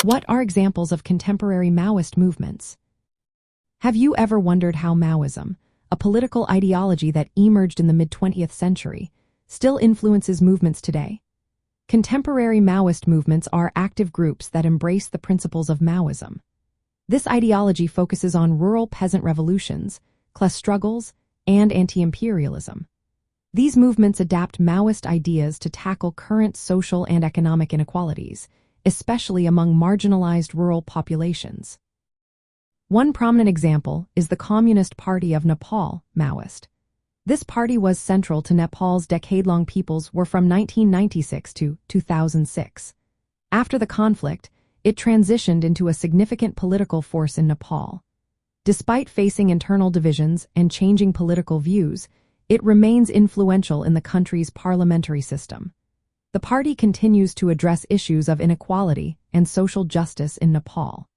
What are examples of contemporary Maoist movements? Have you ever wondered how Maoism, a political ideology that emerged in the mid-20th century, still influences movements today? Contemporary Maoist movements are active groups that embrace the principles of Maoism. This ideology focuses on rural peasant revolutions, class struggles, and anti-imperialism. These movements adapt Maoist ideas to tackle current social and economic inequalities, especially among marginalized rural populations. One prominent example is the Communist Party of Nepal, Maoist. This party was central to Nepal's decade-long People's War from 1996 to 2006. After the conflict, it transitioned into a significant political force in Nepal. Despite facing internal divisions and changing political views, it remains influential in the country's parliamentary system. The party continues to address issues of inequality and social justice in Nepal.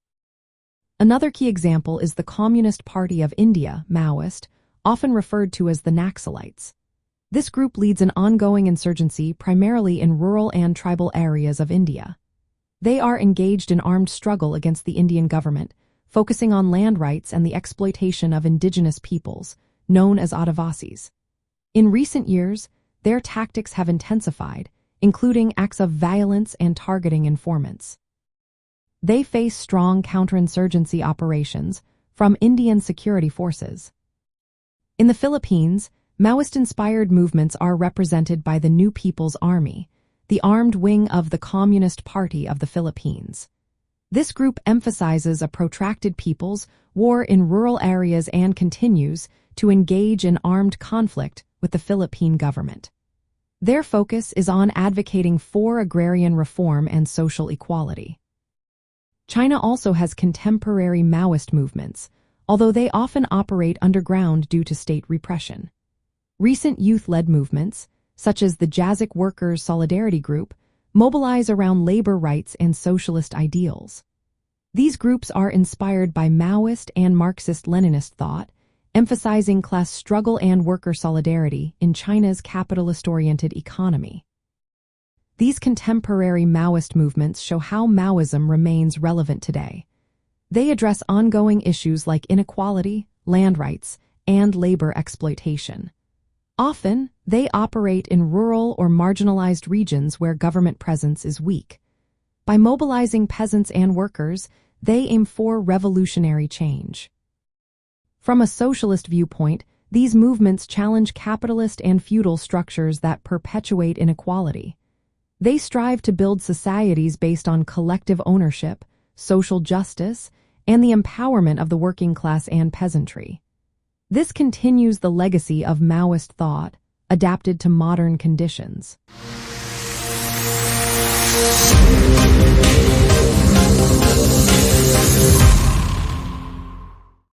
Another key example is the Communist Party of India, Maoist, often referred to as the Naxalites. This group leads an ongoing insurgency primarily in rural and tribal areas of India. They are engaged in armed struggle against the Indian government, focusing on land rights and the exploitation of indigenous peoples, known as Adivasis. In recent years, their tactics have intensified, including acts of violence and targeting informants. They face strong counterinsurgency operations from Indian security forces. In the Philippines, Maoist-inspired movements are represented by the New People's Army, the armed wing of the Communist Party of the Philippines. This group emphasizes a protracted people's war in rural areas and continues to engage in armed conflict with the Philippine government. Their focus is on advocating for agrarian reform and social equality. China also has contemporary Maoist movements, although they often operate underground due to state repression. Recent youth-led movements, such as the Jazik Workers' Solidarity Group, mobilize around labor rights and socialist ideals. These groups are inspired by Maoist and Marxist-Leninist thought, emphasizing class struggle and worker solidarity in China's capitalist-oriented economy. These contemporary Maoist movements show how Maoism remains relevant today. They address ongoing issues like inequality, land rights, and labor exploitation. Often, they operate in rural or marginalized regions where government presence is weak. By mobilizing peasants and workers, they aim for revolutionary change. From a socialist viewpoint, these movements challenge capitalist and feudal structures that perpetuate inequality. They strive to build societies based on collective ownership, social justice, and the empowerment of the working class and peasantry. This continues the legacy of Maoist thought, adapted to modern conditions.